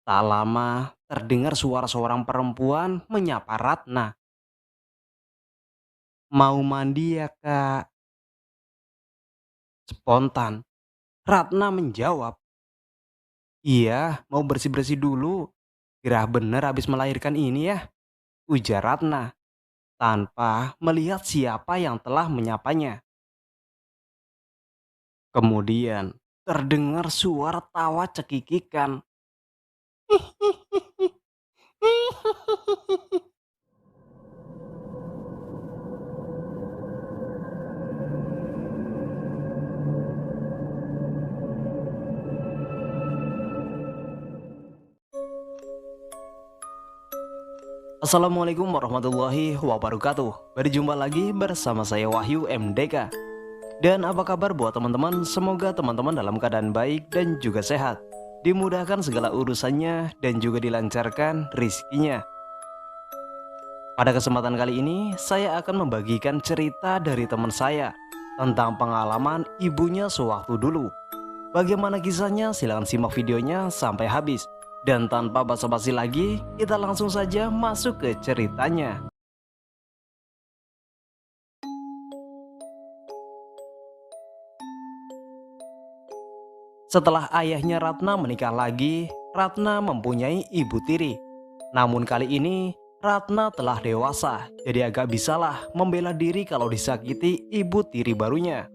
Tak lama, terdengar suara seorang perempuan menyapa Ratna. "Mau mandi ya, Kak?" Spontan, Ratna menjawab, "Iya, mau bersih-bersih dulu. Gerah bener habis melahirkan ini ya," ujar Ratna, tanpa melihat siapa yang telah menyapanya. Kemudian, terdengar suara tawa cekikikan. Assalamualaikum warahmatullahi wabarakatuh. Berjumpa lagi bersama saya Wahyu MDK. Dan apa kabar buat teman-teman? Semoga teman-teman dalam keadaan baik dan juga sehat. Dimudahkan segala urusannya dan juga dilancarkan rizkinya. Pada kesempatan kali ini, saya akan membagikan cerita dari teman saya tentang pengalaman ibunya sewaktu dulu. Bagaimana kisahnya? Silahkan simak videonya sampai habis. Dan tanpa basa-basi lagi, kita langsung saja masuk ke ceritanya. Setelah ayahnya Ratna menikah lagi, Ratna mempunyai ibu tiri. Namun kali ini, Ratna telah dewasa, jadi agak bisalah membela diri kalau disakiti ibu tiri barunya.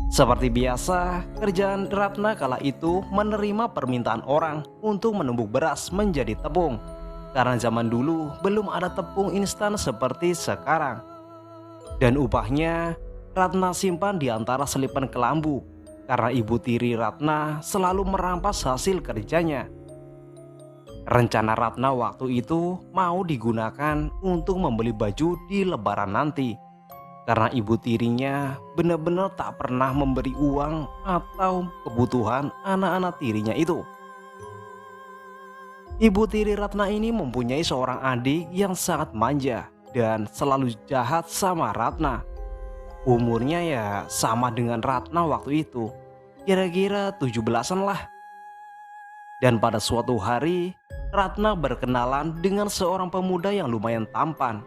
Seperti biasa, kerjaan Ratna kala itu menerima permintaan orang untuk menumbuk beras menjadi tepung. Karena zaman dulu belum ada tepung instan seperti sekarang. Dan upahnya, Ratna simpan di antara selipan kelambu. Karena ibu tiri Ratna selalu merampas hasil kerjanya. Rencana Ratna waktu itu mau digunakan untuk membeli baju di lebaran nanti. Karena ibu tirinya benar-benar tak pernah memberi uang atau kebutuhan anak-anak tirinya itu. Ibu tiri Ratna ini mempunyai seorang adik yang sangat manja dan selalu jahat sama Ratna. Umurnya ya sama dengan Ratna waktu itu, kira-kira 17-an lah. Dan pada suatu hari, Ratna berkenalan dengan seorang pemuda yang lumayan tampan.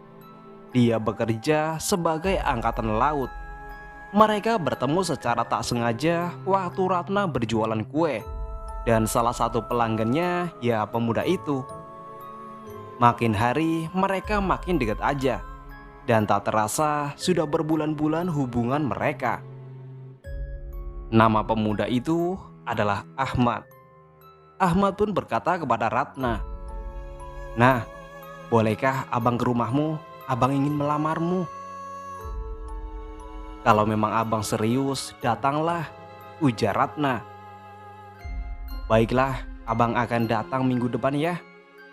Dia bekerja sebagai angkatan laut. Mereka bertemu secara tak sengaja waktu Ratna berjualan kue. Dan salah satu pelanggannya ya pemuda itu. Makin hari mereka makin dekat aja. Dan tak terasa sudah berbulan-bulan hubungan mereka. Nama pemuda itu adalah Ahmad. Ahmad pun berkata kepada Ratna, "Nah, bolehkah abang ke rumahmu? Abang ingin melamarmu." "Kalau memang abang serius, datanglah," ujar Ratna. "Baiklah, abang akan datang minggu depan ya,"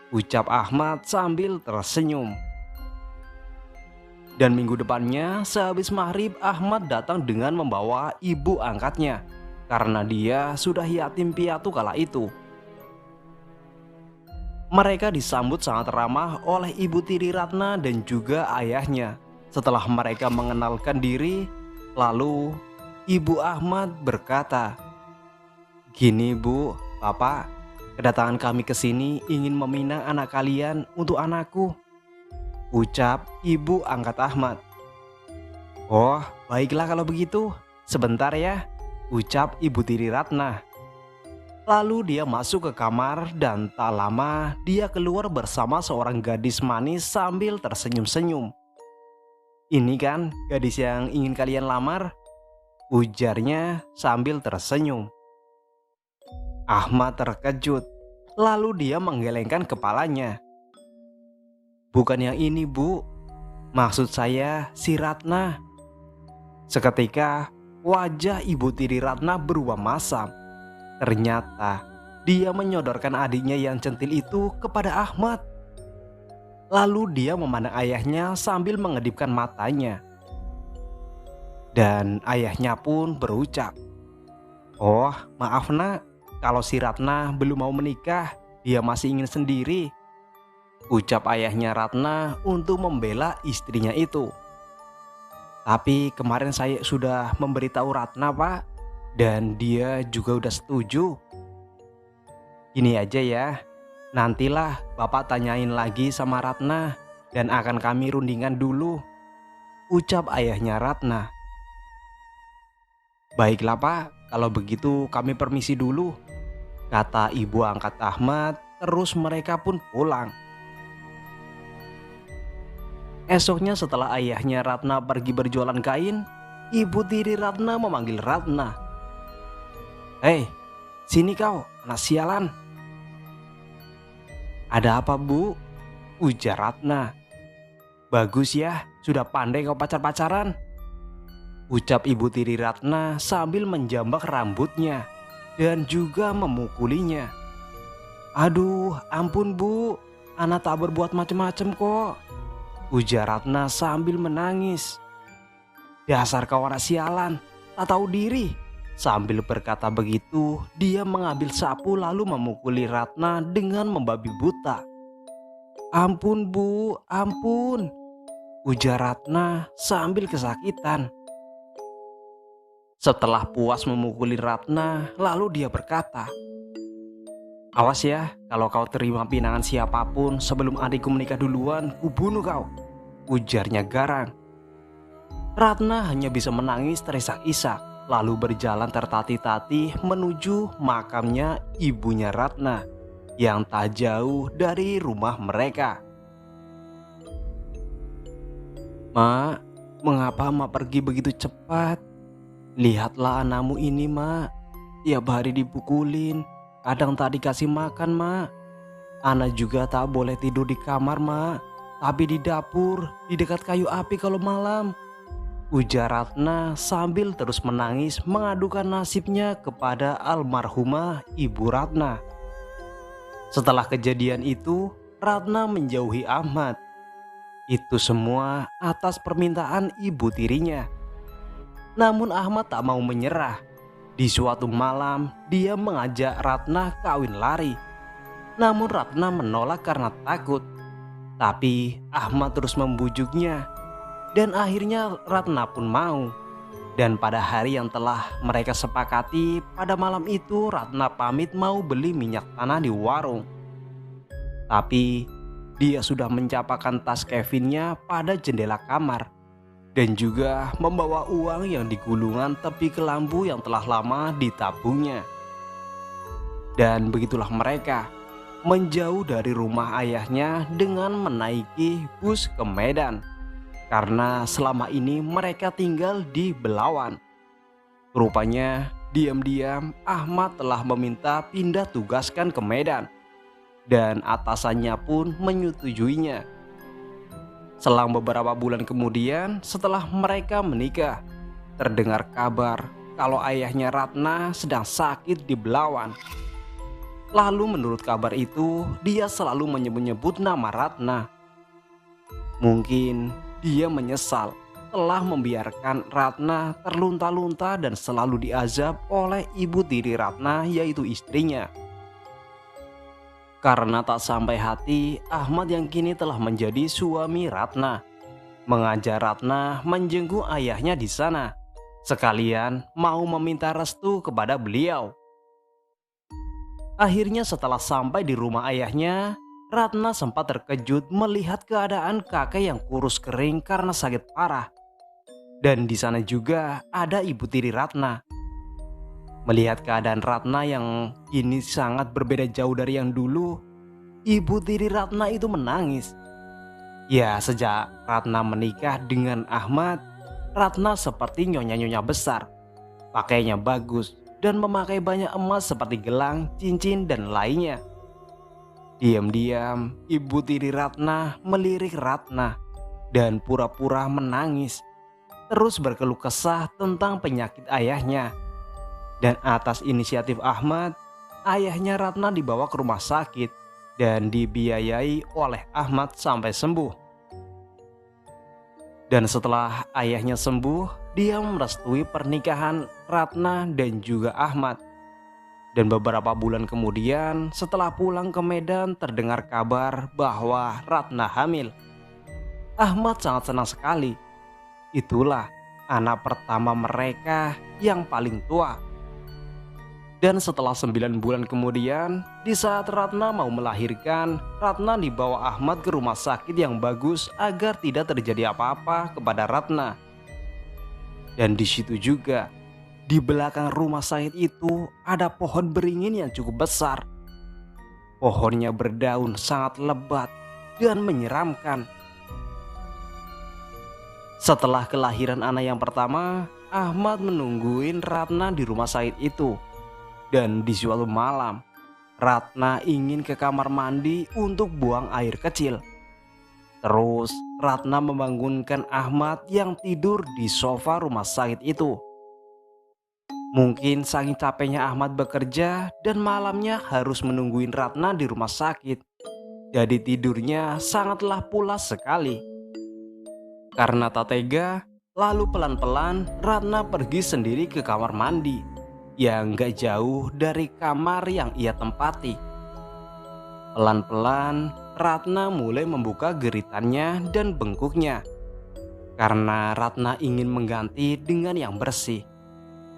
ucap Ahmad sambil tersenyum. Dan minggu depannya, sehabis maghrib, Ahmad datang dengan membawa ibu angkatnya. Karena dia sudah yatim piatu kala itu. Mereka disambut sangat ramah oleh ibu tiri Ratna dan juga ayahnya. Setelah mereka mengenalkan diri, lalu ibu Ahmad berkata, "Gini bu, bapak, kedatangan kami ke sini ingin meminang anak kalian untuk anakku," ucap ibu angkat Ahmad. "Oh, baiklah kalau begitu, sebentar ya," ucap ibu tiri Ratna. Lalu dia masuk ke kamar dan tak lama dia keluar bersama seorang gadis manis sambil tersenyum-senyum. "Ini kan gadis yang ingin kalian lamar?" ujarnya sambil tersenyum. Ahmad terkejut, lalu dia menggelengkan kepalanya. "Bukan yang ini bu, maksud saya si Ratna." Seketika wajah ibu tiri Ratna berubah masam. Ternyata dia menyodorkan adiknya yang centil itu kepada Ahmad. Lalu dia memandang ayahnya sambil mengedipkan matanya. Dan ayahnya pun berucap, "Oh, maaf nak, kalau si Ratna belum mau menikah, dia masih ingin sendiri," ucap ayahnya Ratna untuk membela istrinya itu. "Tapi kemarin saya sudah memberitahu Ratna pak, dan dia juga udah setuju." Gini aja ya, nantilah Bapak tanyain lagi sama Ratna dan akan kami rundingan dulu, ucap ayahnya Ratna. Baiklah Pak, kalau begitu kami permisi dulu, kata ibu angkat Ahmad. Terus mereka pun pulang. Esoknya setelah ayahnya Ratna pergi berjualan kain, ibu tiri Ratna memanggil Ratna. "Hei, sini kau, anak sialan." "Ada apa Bu?" ujar Ratna. "Bagus ya, sudah pandai kau pacar-pacaran," ucap ibu tiri Ratna sambil menjambak rambutnya dan juga memukulinya. "Aduh, ampun Bu, Ana tak berbuat macem-macem kok," ujar Ratna sambil menangis. "Dasar kau anak sialan, tak tahu diri." Sambil berkata begitu, dia mengambil sapu lalu memukuli Ratna dengan membabi buta. "Ampun Bu, ampun," ujar Ratna sambil kesakitan. Setelah puas memukuli Ratna, lalu dia berkata, "Awas ya, kalau kau terima pinangan siapapun sebelum adikku menikah duluan, kubunuh kau," ujarnya garang. Ratna hanya bisa menangis terisak-isak, lalu berjalan tertatih-tatih menuju makamnya ibunya Ratna yang tak jauh dari rumah mereka. "Mak, mengapa Mak pergi begitu cepat? Lihatlah anakmu ini, Mak. Tiap hari dipukulin, kadang tak dikasih makan, Mak. Ana juga tak boleh tidur di kamar, Mak, tapi di dapur, di dekat kayu api kalau malam," ujar Ratna sambil terus menangis mengadukan nasibnya kepada almarhumah ibu Ratna. Setelah kejadian itu, Ratna menjauhi Ahmad. Itu semua atas permintaan ibu tirinya. Namun Ahmad tak mau menyerah. Di suatu malam, dia mengajak Ratna kawin lari. Namun Ratna menolak karena takut. Tapi Ahmad terus membujuknya. Dan akhirnya Ratna pun mau. Dan pada hari yang telah mereka sepakati, pada malam itu Ratna pamit mau beli minyak tanah di warung. Tapi dia sudah mencapakan tas Kevinnya pada jendela kamar. Dan juga membawa uang yang digulungan tepi kelambu yang telah lama ditabungnya. Dan begitulah mereka menjauh dari rumah ayahnya dengan menaiki bus ke Medan. Karena selama ini mereka tinggal di Belawan. Rupanya diam-diam Ahmad telah meminta pindah tugaskan ke Medan. Dan atasannya pun menyetujuinya. Selang beberapa bulan kemudian setelah mereka menikah, terdengar kabar kalau ayahnya Ratna sedang sakit di Belawan. Lalu menurut kabar itu, dia selalu menyebut-nyebut nama Ratna. Mungkin dia menyesal telah membiarkan Ratna terlunta-lunta dan selalu diazab oleh ibu tiri Ratna, yaitu istrinya. Karena tak sampai hati, Ahmad yang kini telah menjadi suami Ratna mengajak Ratna menjenguk ayahnya di sana, sekalian mau meminta restu kepada beliau. Akhirnya setelah sampai di rumah ayahnya, Ratna sempat terkejut melihat keadaan kakek yang kurus kering karena sakit parah. Dan di sana juga ada ibu tiri Ratna. Melihat keadaan Ratna yang kini sangat berbeda jauh dari yang dulu, ibu tiri Ratna itu menangis. Ya, sejak Ratna menikah dengan Ahmad, Ratna seperti nyonya-nyonya besar. Pakainya bagus dan memakai banyak emas seperti gelang, cincin, dan lainnya. Diam-diam, ibu tiri Ratna melirik Ratna dan pura-pura menangis. Terus berkeluh kesah tentang penyakit ayahnya. Dan atas inisiatif Ahmad, ayahnya Ratna dibawa ke rumah sakit dan dibiayai oleh Ahmad sampai sembuh. Dan setelah ayahnya sembuh, dia merestui pernikahan Ratna dan juga Ahmad. Dan beberapa bulan kemudian, setelah pulang ke Medan, terdengar kabar bahwa Ratna hamil. Ahmad sangat senang sekali. Itulah anak pertama mereka yang paling tua. Dan setelah 9 bulan kemudian, di saat Ratna mau melahirkan, Ratna dibawa Ahmad ke rumah sakit yang bagus agar tidak terjadi apa-apa kepada Ratna. Dan di situ juga, di belakang rumah sakit itu ada pohon beringin yang cukup besar. Pohonnya berdaun sangat lebat dan menyeramkan. Setelah kelahiran anak yang pertama, Ahmad menungguin Ratna di rumah sakit itu. Dan di suatu malam, Ratna ingin ke kamar mandi untuk buang air kecil. Terus Ratna membangunkan Ahmad yang tidur di sofa rumah sakit itu. Mungkin saking capeknya Ahmad bekerja dan malamnya harus menungguin Ratna di rumah sakit. Jadi tidurnya sangatlah pulas sekali. Karena tak tega, lalu pelan-pelan Ratna pergi sendiri ke kamar mandi yang gak jauh dari kamar yang ia tempati. Pelan-pelan Ratna mulai membuka geritannya dan bengkuknya. Karena Ratna ingin mengganti dengan yang bersih.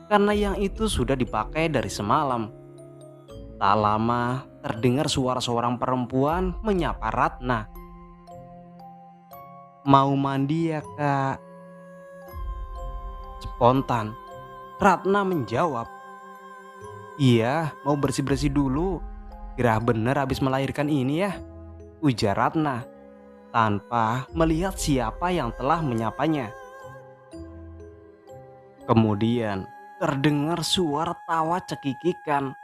Karena yang itu sudah dipakai dari semalam. Tak lama terdengar suara seorang perempuan menyapa Ratna. "Mau mandi ya, Kak?" Spontan Ratna menjawab, "Iya, mau bersih-bersih dulu. Gerah bener habis melahirkan ini ya," ujar Ratna tanpa melihat siapa yang telah menyapanya. Kemudian terdengar suara tawa cekikikan.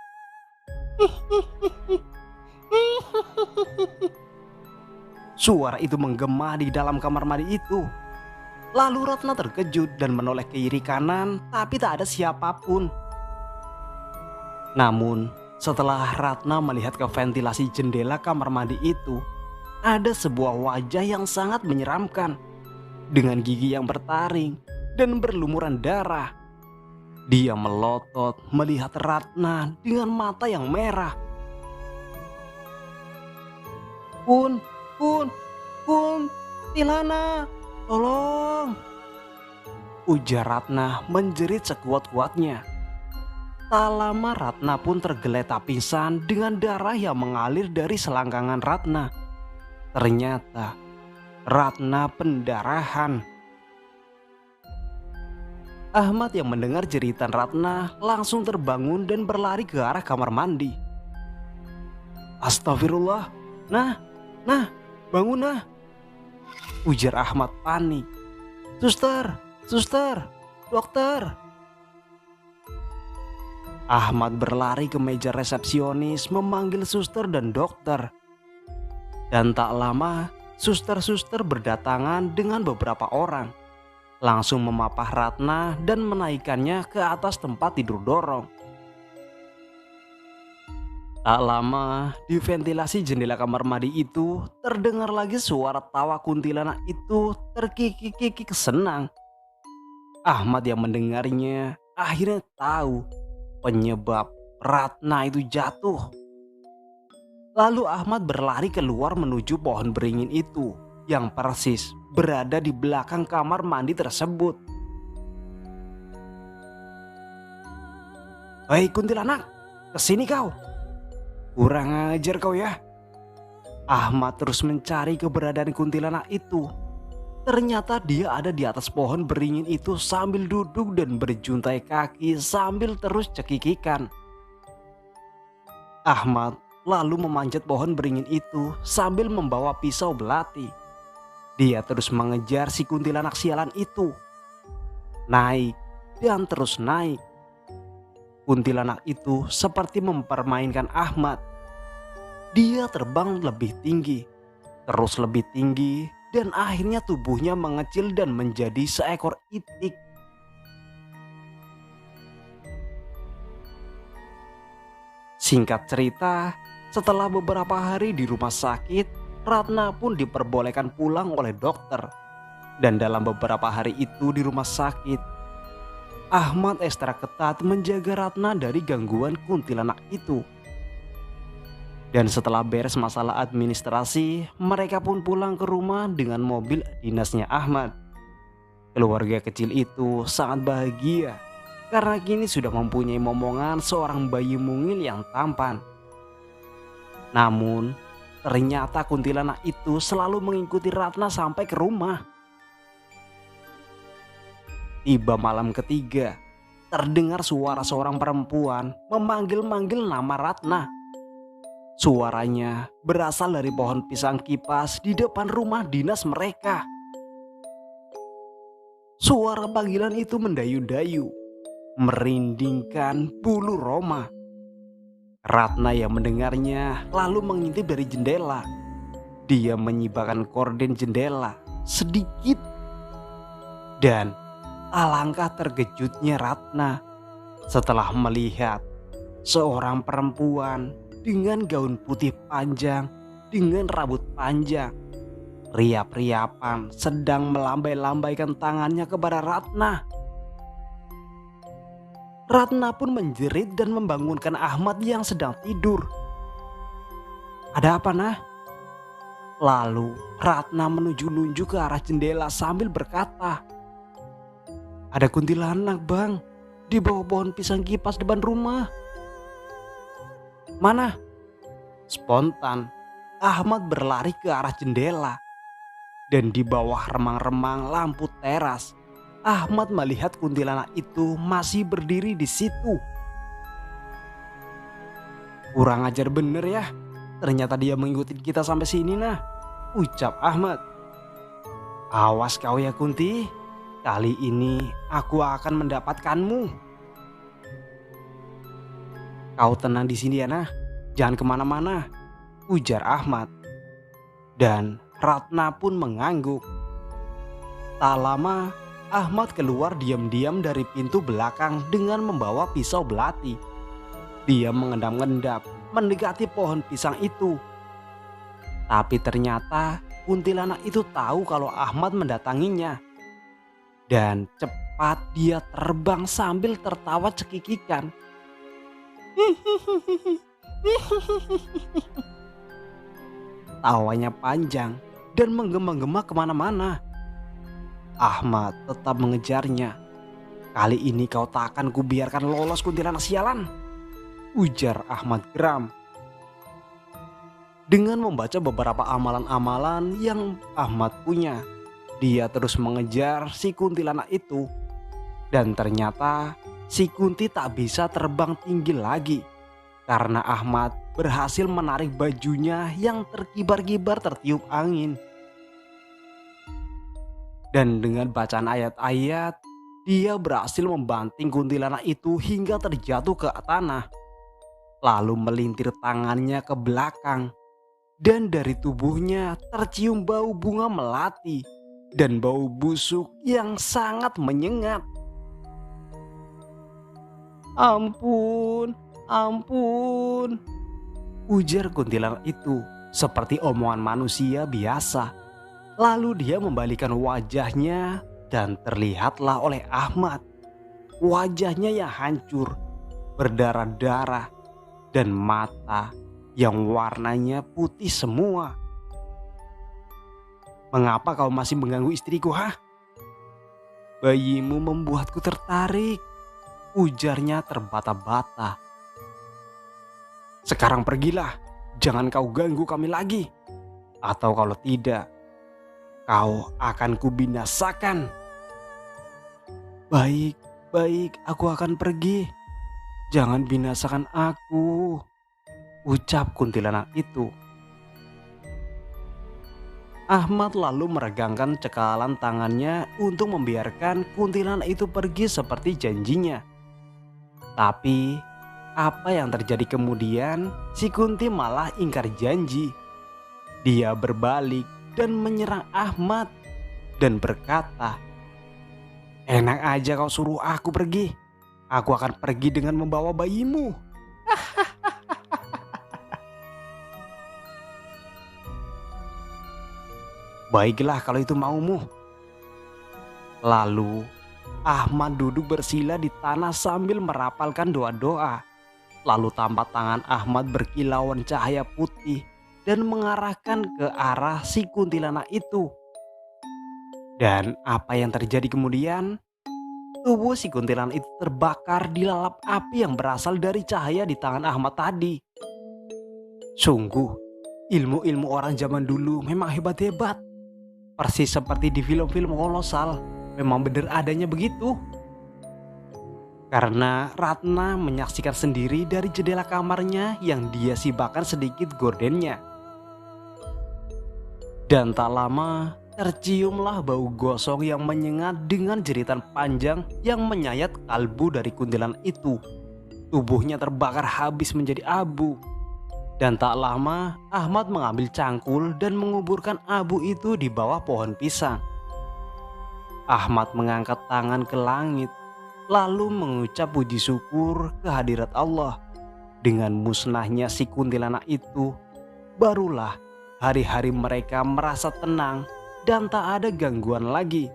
Suara itu menggema di dalam kamar mandi itu. Lalu Ratna terkejut dan menoleh ke kiri kanan, tapi tak ada siapapun. Namun, setelah Ratna melihat ke ventilasi jendela kamar mandi itu, ada sebuah wajah yang sangat menyeramkan. Dengan gigi yang bertaring dan berlumuran darah. Dia melotot melihat Ratna dengan mata yang merah. Kun, Tilana, tolong!" ujar Ratna menjerit sekuat-kuatnya. Tak lama Ratna pun tergeletak pingsan dengan darah yang mengalir dari selangkangan Ratna. Ternyata Ratna pendarahan. Ahmad yang mendengar jeritan Ratna langsung terbangun dan berlari ke arah kamar mandi. "Astagfirullah, nah, bangun nah," ujar Ahmad panik. Suster, dokter." Ahmad berlari ke meja resepsionis memanggil suster dan dokter. Dan tak lama, suster-suster berdatangan dengan beberapa orang. Langsung memapah Ratna dan menaikkannya ke atas tempat tidur dorong. Tak lama, di ventilasi jendela kamar mandi itu terdengar lagi suara tawa kuntilanak itu terkikik-kikik senang. Ahmad yang mendengarnya akhirnya tahu penyebab Ratna itu jatuh. Lalu Ahmad berlari keluar menuju pohon beringin itu yang persis berada di belakang kamar mandi tersebut. "Hei kuntilanak, kesini kau. Kurang ajar kau ya." Ahmad terus mencari keberadaan kuntilanak itu. Ternyata dia ada di atas pohon beringin itu sambil duduk dan berjuntai kaki sambil terus cekikikan. Ahmad lalu memanjat pohon beringin itu sambil membawa pisau belati. Dia terus mengejar si kuntilanak sialan itu. Naik dan terus naik. Kuntilanak itu seperti mempermainkan Ahmad. Dia terbang lebih tinggi, terus lebih tinggi, dan akhirnya tubuhnya mengecil dan menjadi seekor itik. Singkat cerita, setelah beberapa hari di rumah sakit, Ratna pun diperbolehkan pulang oleh dokter. Dan dalam beberapa hari itu di rumah sakit, Ahmad ekstra ketat menjaga Ratna dari gangguan kuntilanak itu. Dan setelah beres masalah administrasi, mereka pun pulang ke rumah dengan mobil dinasnya Ahmad. Keluarga kecil itu sangat bahagia karena kini sudah mempunyai momongan seorang bayi mungil yang tampan. Namun, ternyata kuntilanak itu selalu mengikuti Ratna sampai ke rumah. Tiba malam ketiga, terdengar suara seorang perempuan memanggil-manggil nama Ratna. Suaranya berasal dari pohon pisang kipas di depan rumah dinas mereka. Suara panggilan itu mendayu-dayu, merindingkan bulu Roma. Ratna yang mendengarnya lalu mengintip dari jendela. Dia menyibakkan korden jendela sedikit. Dan alangkah terkejutnya Ratna setelah melihat seorang perempuan dengan gaun putih panjang dengan rambut panjang, riap-riapan, sedang melambai-lambaikan tangannya kepada Ratna. Ratna pun menjerit dan membangunkan Ahmad yang sedang tidur. "Ada apa, nah?" Lalu Ratna menunjuk-nunjuk ke arah jendela sambil berkata, "Ada kuntilanak, Bang, di bawah pohon pisang kipas depan rumah." "Mana?" Spontan Ahmad berlari ke arah jendela. Dan di bawah remang-remang lampu teras, Ahmad melihat kuntilanak itu masih berdiri di situ. "Kurang ajar bener ya, ternyata dia mengikuti kita sampai sini, nah," ucap Ahmad. "Awas kau ya Kunti, kali ini aku akan mendapatkanmu." "Kau tenang di sini ya, nah, jangan kemana-mana," ujar Ahmad. Dan Ratna pun mengangguk. Tak lama, Ahmad keluar diam-diam dari pintu belakang dengan membawa pisau belati. Dia mengendap-endap mendekati pohon pisang itu. Tapi ternyata kuntilanak itu tahu kalau Ahmad mendatanginya. Dan cepat dia terbang sambil tertawa cekikikan. Tawanya panjang dan menggema-gema kemana-mana. Ahmad tetap mengejarnya. "Kali ini kau tak akan kubiarkan lolos kuntilanak sialan," ujar Ahmad geram. Dengan membaca beberapa amalan-amalan yang Ahmad punya, dia terus mengejar si kuntilanak itu. Dan ternyata si Kunti tak bisa terbang tinggi lagi karena Ahmad berhasil menarik bajunya yang terkibar-kibar tertiup angin. Dan dengan bacaan ayat-ayat, dia berhasil membanting kuntilanak itu hingga terjatuh ke tanah. Lalu melintir tangannya ke belakang. Dan dari tubuhnya tercium bau bunga melati dan bau busuk yang sangat menyengat. "Ampun, ampun," ujar kuntilanak itu seperti omongan manusia biasa. Lalu dia membalikan wajahnya dan terlihatlah oleh Ahmad. Wajahnya yang hancur, berdarah-darah, dan mata yang warnanya putih semua. "Mengapa kau masih mengganggu istriku, hah?" "Bayimu membuatku tertarik," ujarnya terbata-bata. "Sekarang pergilah, jangan kau ganggu kami lagi. Atau kalau tidak, kau akan kubinasakan." "Baik, baik, aku akan pergi. Jangan binasakan aku," ucap kuntilanak itu. Ahmad lalu meregangkan cekalan tangannya untuk membiarkan kuntilanak itu pergi seperti janjinya. Tapi apa yang terjadi kemudian? Si Kunti malah ingkar janji. Dia berbalik dan menyerang Ahmad dan berkata, "Enak aja kau suruh aku pergi. Aku akan pergi dengan membawa bayimu." "Baiklah kalau itu maumu." Lalu Ahmad duduk bersila di tanah sambil merapalkan doa-doa. Lalu tampak tangan Ahmad berkilauan cahaya putih dan mengarahkan ke arah si kuntilanak itu. Dan apa yang terjadi kemudian? tubuh si kuntilanak itu terbakar dilalap api yang berasal dari cahaya di tangan Ahmad tadi. Sungguh, ilmu-ilmu orang zaman dulu memang hebat-hebat. Persis seperti di film-film kolosal, memang benar adanya begitu. Karena Ratna menyaksikan sendiri dari jendela kamarnya yang dia sibakkan sedikit gordennya. Dan tak lama, terciumlah bau gosong yang menyengat dengan jeritan panjang yang menyayat kalbu dari kuntilanak itu. Tubuhnya terbakar habis menjadi abu. Dan tak lama, Ahmad mengambil cangkul dan menguburkan abu itu di bawah pohon pisang. Ahmad mengangkat tangan ke langit, lalu mengucap puji syukur kehadirat Allah. Dengan musnahnya si kuntilanak itu, barulah hari-hari mereka merasa tenang dan tak ada gangguan lagi.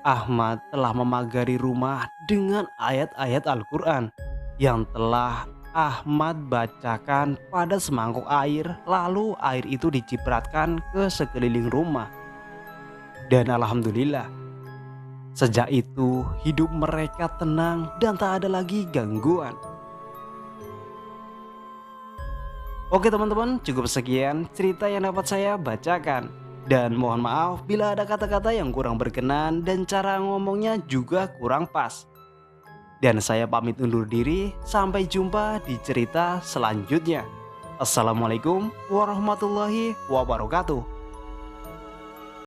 Ahmad telah memagari rumah dengan ayat-ayat Al-Quran yang telah Ahmad bacakan pada semangkuk air, lalu air itu dicipratkan ke sekeliling rumah. Dan alhamdulillah, sejak itu hidup mereka tenang dan tak ada lagi gangguan. Oke teman-teman, cukup sekian cerita yang dapat saya bacakan. Dan mohon maaf bila ada kata-kata yang kurang berkenan dan cara ngomongnya juga kurang pas. Dan saya pamit undur diri, sampai jumpa di cerita selanjutnya. Assalamualaikum warahmatullahi wabarakatuh.